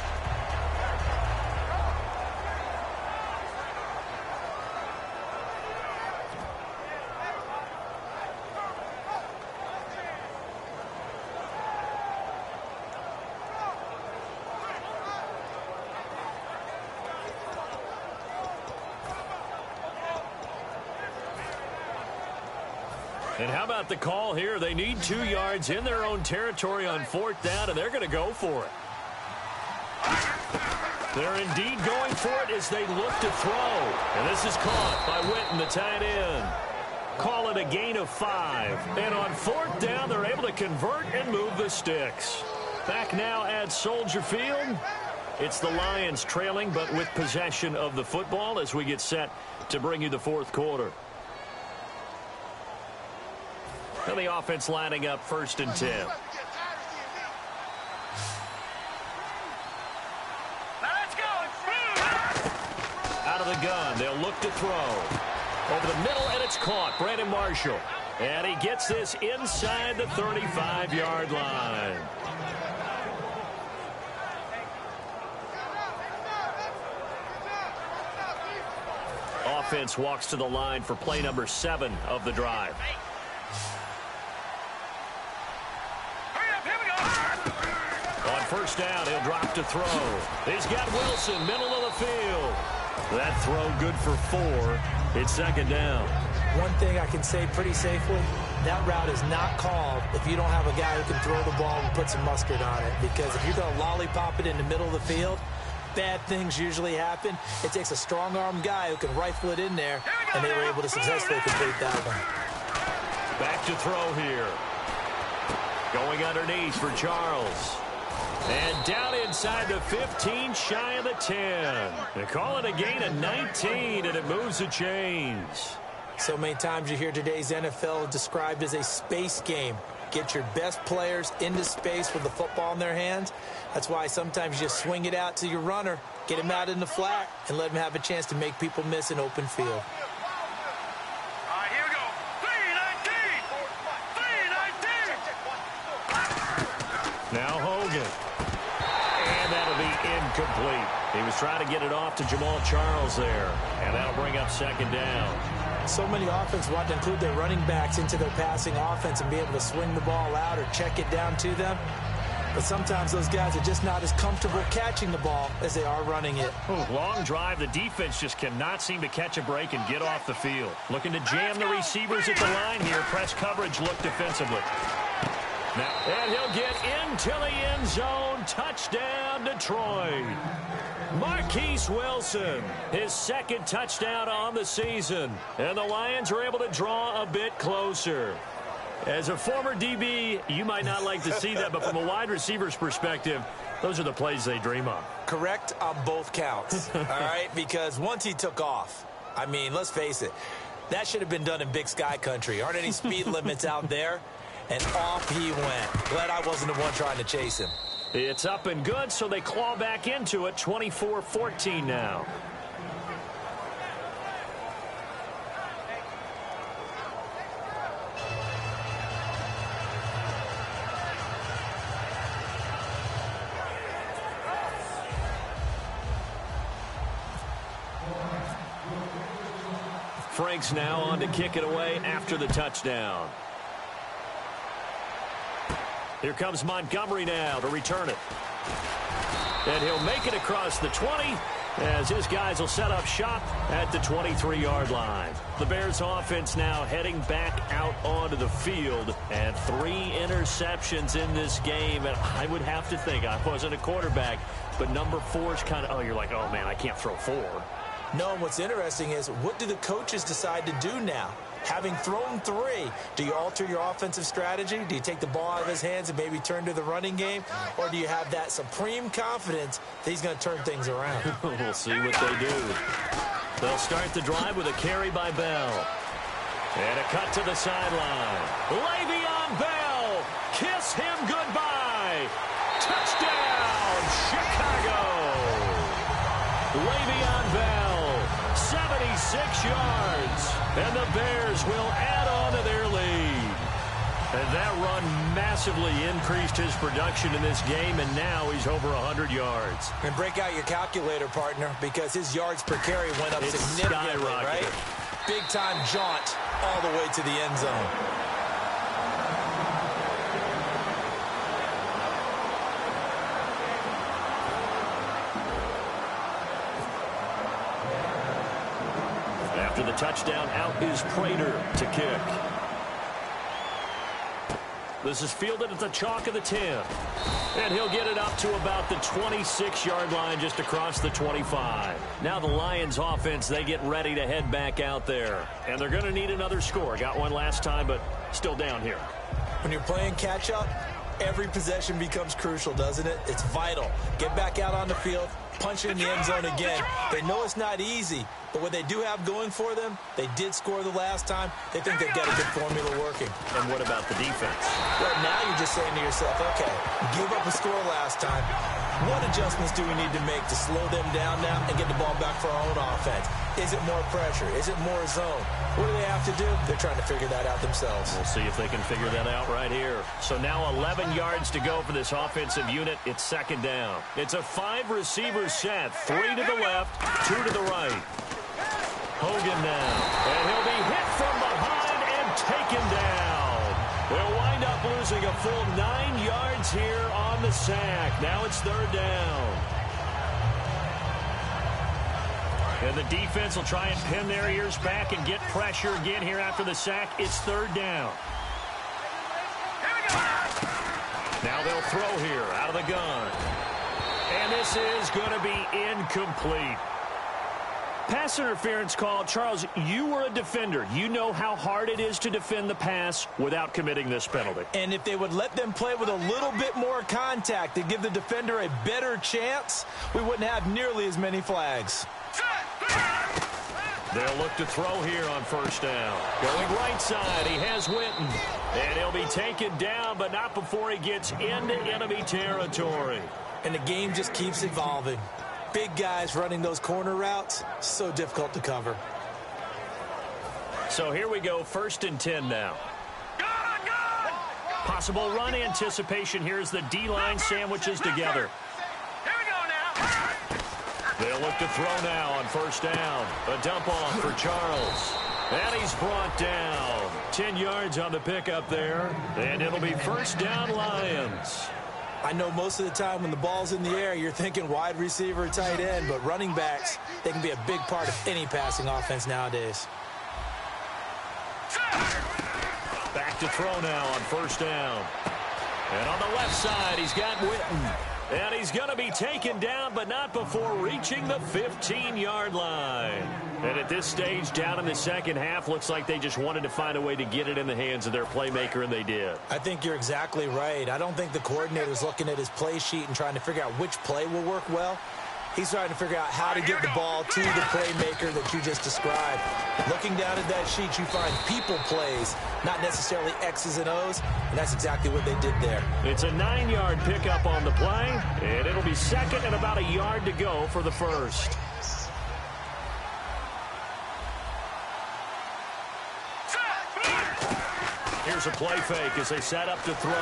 And how about the call here? They need 2 yards in their own territory on 4th down, and they're going to go for it. They're indeed going for it as they look to throw. And this is caught by Witten, the tight end. Call it a gain of 5. And on 4th down, they're able to convert and move the sticks. Back now at Soldier Field. It's the Lions trailing, but with possession of the football as we get set to bring you the 4th quarter. And the offense lining up 1st and 10. Out of the gun, they'll look to throw. Over the middle, and it's caught. Brandon Marshall. And he gets this inside the 35-yard line. Offense walks to the line for play number 7 of the drive. On 1st down, he'll drop to throw. He's got Wilson, middle of the field. That throw good for 4. It's 2nd down. One thing I can say pretty safely, that route is not called if you don't have a guy who can throw the ball and put some mustard on it. Because if you're going to lollipop it in the middle of the field, bad things usually happen. It takes a strong-arm guy who can rifle it in there, and they were able to successfully complete that one. Back to throw here. Going underneath for Charles. And down inside the 15, shy of the 10. They call it a gain of 19, and it moves the chains. So many times you hear today's NFL described as a space game. Get your best players into space with the football in their hands. That's why sometimes you just swing it out to your runner, get him out in the flat, and let him have a chance to make people miss an open field. Now Hogan. And that'll be incomplete. He was trying to get it off to Jamal Charles there. And that'll bring up 2nd down. So many offenses want to include their running backs into their passing offense and be able to swing the ball out or check it down to them. But sometimes those guys are just not as comfortable catching the ball as they are running it. Long drive. The defense just cannot seem to catch a break and get off the field. Looking to jam the receivers at the line here. Press coverage look defensively. Now, and he'll get into the end zone. Touchdown, Detroit. Marquise Wilson, his 2nd touchdown on the season. And the Lions are able to draw a bit closer. As a former DB, you might not like to see that, but from a wide receiver's perspective, those are the plays they dream of. Correct on both counts, all right? Because once he took off, I mean, let's face it, that should have been done in Big Sky country. Aren't any speed limits out there? And off he went. Glad I wasn't the one trying to chase him. It's up and good, so they claw back into it, 24-14 now. Frank's now on to kick it away after the touchdown. Here comes Montgomery now to return it. And he'll make it across the 20 as his guys will set up shop at the 23-yard line. The Bears offense now heading back out onto the field, and 3 interceptions in this game. And I would have to think, I wasn't a quarterback, but number 4 is kind of, you're like, oh man, I can't throw 4. No, and what's interesting is, what do the coaches decide to do now? Having thrown 3, do you alter your offensive strategy? Do you take the ball out of his hands and maybe turn to the running game? Or do you have that supreme confidence that he's going to turn things around? We'll see what they do. They'll start the drive with a carry by Bell. And a cut to the sideline. Le'Veon Bell, kiss him goodbye. Touchdown, Chicago. Le'Veon Bell, 76 yards. And the Bears will add on to their lead. And that run massively increased his production in this game, and now he's over 100 yards. And break out your calculator, partner, because his yards per carry went up significantly, right? Big-time jaunt all the way to the end zone. After the touchdown, out is Prater to kick. This is fielded at the chalk of the 10. And he'll get it up to about the 26-yard line, just across the 25. Now the Lions offense, they get ready to head back out there. And they're going to need another score. Got one last time, but still down here. When you're playing catch-up, every possession becomes crucial, doesn't it? It's vital. Get back out on the field, punch it in the end zone again. They know it's not easy, but what they do have going for them, they did score the last time. They think they've got a good formula working. And what about the defense? Well, now you're just saying to yourself, okay, give up a score last time. What adjustments do we need to make to slow them down now and get the ball back for our own offense? Is it more pressure? Is it more zone? What do they have to do? They're trying to figure that out themselves. We'll see if they can figure that out right here. So now 11 yards to go for this offensive unit. It's second down. It's a 5-receiver set. 3 to the left, 2 to the right. Hogan now. And he'll be hit from behind and taken down. They'll wind up losing a full 9 yards here on the sack. Now it's third down. And the defense will try and pin their ears back and get pressure again here after the sack. It's third down. Now they'll throw here out of the gun. And this is going to be incomplete. Pass interference call. Charles, you were a defender. You know how hard it is to defend the pass without committing this penalty. And if they would let them play with a little bit more contact to give the defender a better chance, we wouldn't have nearly as many flags. They'll look to throw here on first down. Going right side, he has Witten. And he'll be taken down, but not before he gets into enemy territory. And the game just keeps evolving. Big guys running those corner routes, so difficult to cover. So here we go, first and 10 now. Possible run anticipation. Here's the D-line sandwiches together. They'll look to throw now on first down. A dump off for Charles. And he's brought down. 10 yards on the pickup there. And it'll be first down Lions. I know most of the time when the ball's in the air, you're thinking wide receiver, tight end, but running backs, they can be a big part of any passing offense nowadays. Back to throw now on first down. And on the left side, he's got Witten. And he's going to be taken down, but not before reaching the 15-yard line. And at this stage, down in the second half, looks like they just wanted to find a way to get it in the hands of their playmaker, and they did. I think you're exactly right. I don't think the coordinator's looking at his play sheet and trying to figure out which play will work well. He's trying to figure out how to get the ball to the playmaker that you just described. Looking down at that sheet, you find people plays, not necessarily X's and O's, and that's exactly what they did there. It's a 9-yard pickup on the play, and it'll be second and about a yard to go for the first. Here's a play fake as they set up to throw.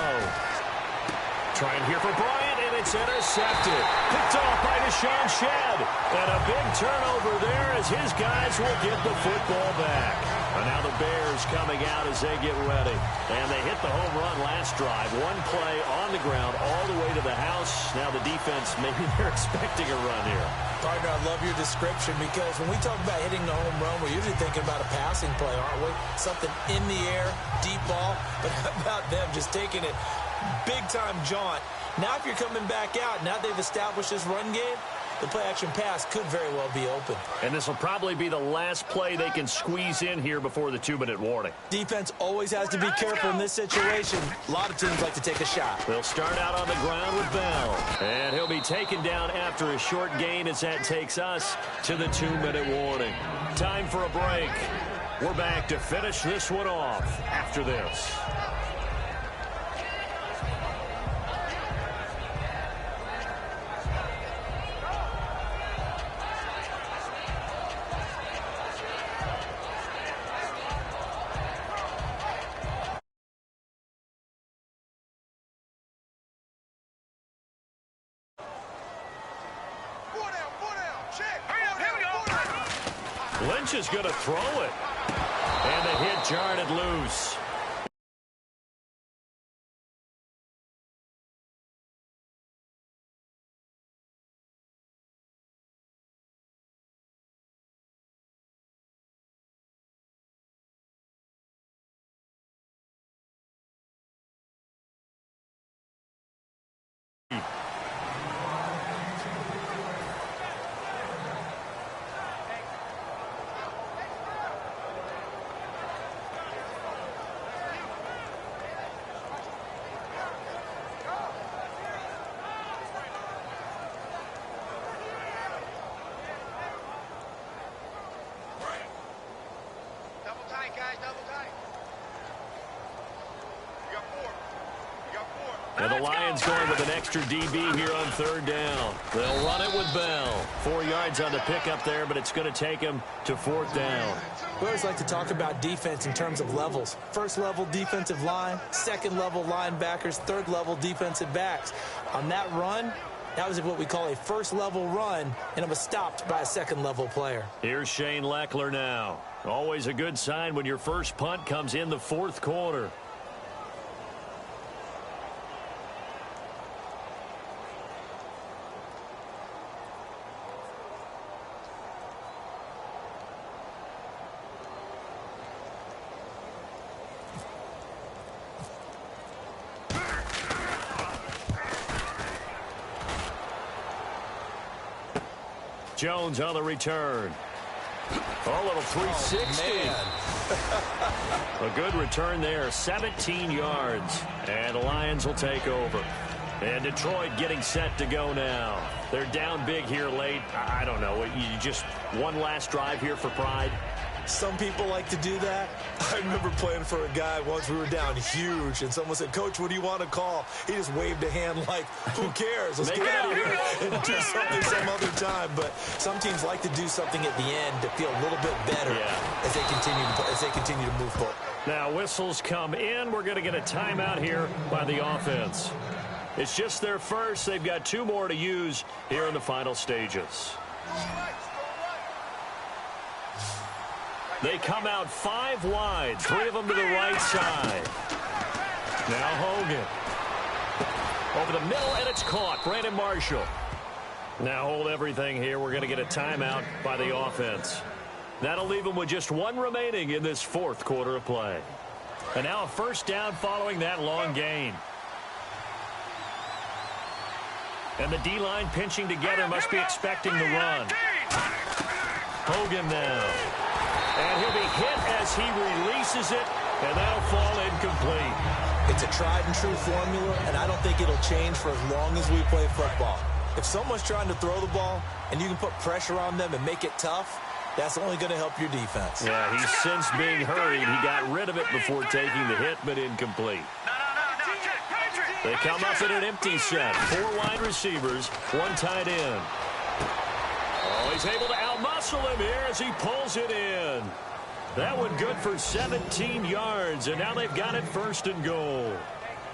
Trying here for Bryant, and and it's intercepted. Picked off by Deshaun Shedd. And a big turnover there as his guys will get the football back. And now the Bears coming out as they get ready. And they hit the home run last drive. One play on the ground all the way to the house. Now the defense, maybe they're expecting a run here. Partner, I love your description because when we talk about hitting the home run, we're usually thinking about a passing play, aren't we? Something in the air, deep ball. But how about them just taking it big-time jaunt? Now if you're coming back out, now they've established this run game, the play-action pass could very well be open. And this will probably be the last play they can squeeze in here before the 2-minute warning. Defense always has to be careful in this situation. A lot of teams like to take a shot. They'll start out on the ground with Bell. And he'll be taken down after a short gain as that takes us to the 2-minute warning. Time for a break. We're back to finish this one off after this. Lynch is going to throw it. And the hit jarred it loose. And the Lions going with an extra DB here on third down. They'll run it with Bell. 4 yards on the pickup there, but it's going to take him to fourth down. We always like to talk about defense in terms of levels. First level defensive line, second level linebackers, third level defensive backs. On that run, that was what we call a first level run, and it was stopped by a second level player. Here's Shane Leckler now. Always a good sign when your first punt comes in the fourth quarter. Jones on the return. A little 360. A good return there, 17 yards. And the Lions will take over. And Detroit getting set to go now. They're down big here late. I don't know. You just one last drive here for pride. Some people like to do that. I remember playing for a guy once. We were down huge, and someone said, "Coach, what do you want to call?" He just waved a hand like, who cares? Let's get out of here and do something some other time. But some teams like to do something at the end to feel a little bit better as they continue to move forward. Now whistles come in. We're going to get a timeout here by the offense. It's just their first. They've got 2 more to use here in the final stages. They come out 5 wide, 3 of them to the right side. Now Hogan. Over the middle, and it's caught. Brandon Marshall. Now hold everything here. We're going to get a timeout by the offense. That'll leave them with just 1 remaining in this fourth quarter of play. And now a first down following that long gain. And the D-line pinching together must be expecting the run. Hogan now. And he'll be hit as he releases it, and that'll fall incomplete. It's a tried-and-true formula, and I don't think it'll change for as long as we play football. If someone's trying to throw the ball, and you can put pressure on them and make it tough, that's only going to help your defense. Yeah, he's since being hurried. He got rid of it before taking the hit, but incomplete. They come up in an empty set. 4 wide receivers, 1 tight end. Oh, he's able to outmuscle him here as he pulls it in. That one good for 17 yards, and now they've got it 1st and goal.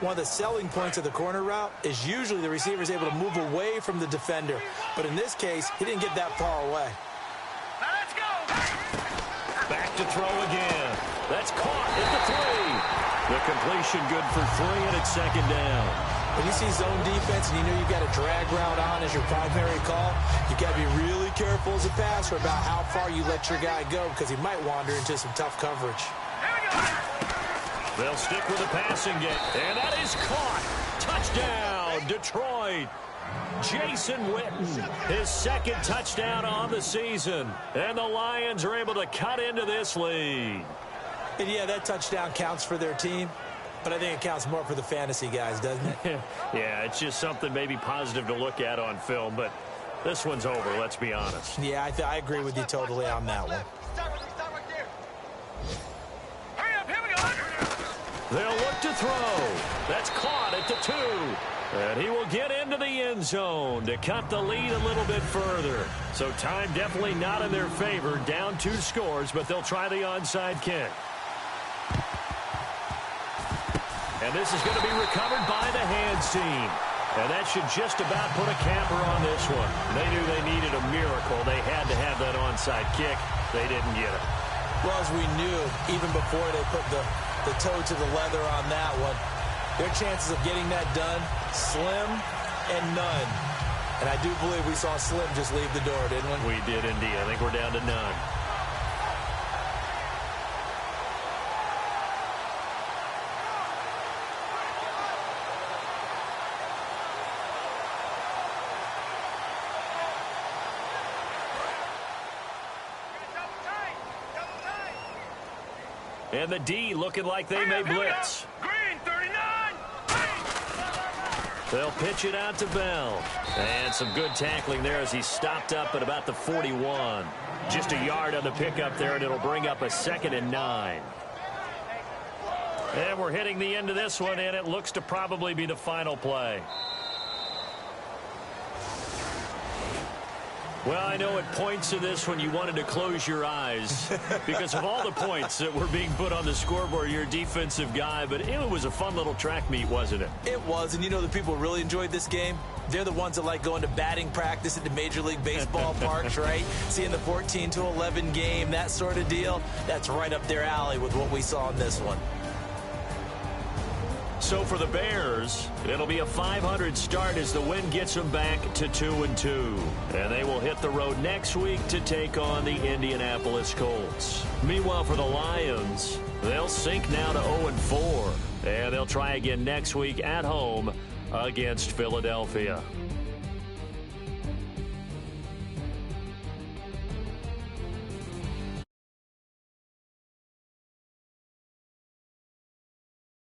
One of the selling points of the corner route is usually the receiver is able to move away from the defender. But in this case, he didn't get that far away. Now let's go. Back to throw again. That's caught at the 3. The completion good for 3, and it's second down. When you see zone defense and you know you've got a drag route on as your primary call, you've got to be really careful as a passer about how far you let your guy go because he might wander into some tough coverage. They'll stick with the passing game, and that is caught. Touchdown, Detroit. Jason Witten, his second touchdown on the season. And the Lions are able to cut into this lead. And yeah, that touchdown counts for their team, but I think it counts more for the fantasy guys, doesn't it? Yeah, it's just something maybe positive to look at on film, but this one's over, let's be honest. Yeah, I agree with you totally on that one. Hurry up, here we go. They'll look to throw. That's caught at the 2. And he will get into the end zone to cut the lead a little bit further. So time definitely not in their favor. Down 2 scores, but they'll try the onside kick. And this is going to be recovered by the hands team. And that should just about put a capper on this one. They knew they needed a miracle. They had to have that onside kick. They didn't get it. Well, as we knew, even before they put the toe to the leather on that one, their chances of getting that done, slim and none. And I do believe we saw Slim just leave the door, didn't we? We did indeed. I think we're down to none. And the D looking like they may blitz. Green 39. They'll pitch it out to Bell. And some good tackling there as he stopped up at about the 41. Just a yard on the pickup there, and it'll bring up a 2nd and 9. And we're hitting the end of this one, and it looks to probably be the final play. Well, I know at points of this when you wanted to close your eyes because of all the points that were being put on the scoreboard, you're a defensive guy, but it was a fun little track meet, wasn't it? It was, and you know the people really enjoyed this game? They're the ones that like going to batting practice at the Major League Baseball parks, right? Seeing the 14-11 game, that sort of deal. That's right up their alley with what we saw in this one. So for the Bears, it'll be a .500 start as the win gets them back to 2-2. And they will hit the road next week to take on the Indianapolis Colts. Meanwhile, for the Lions, they'll sink now to 0-4. And they'll try again next week at home against Philadelphia.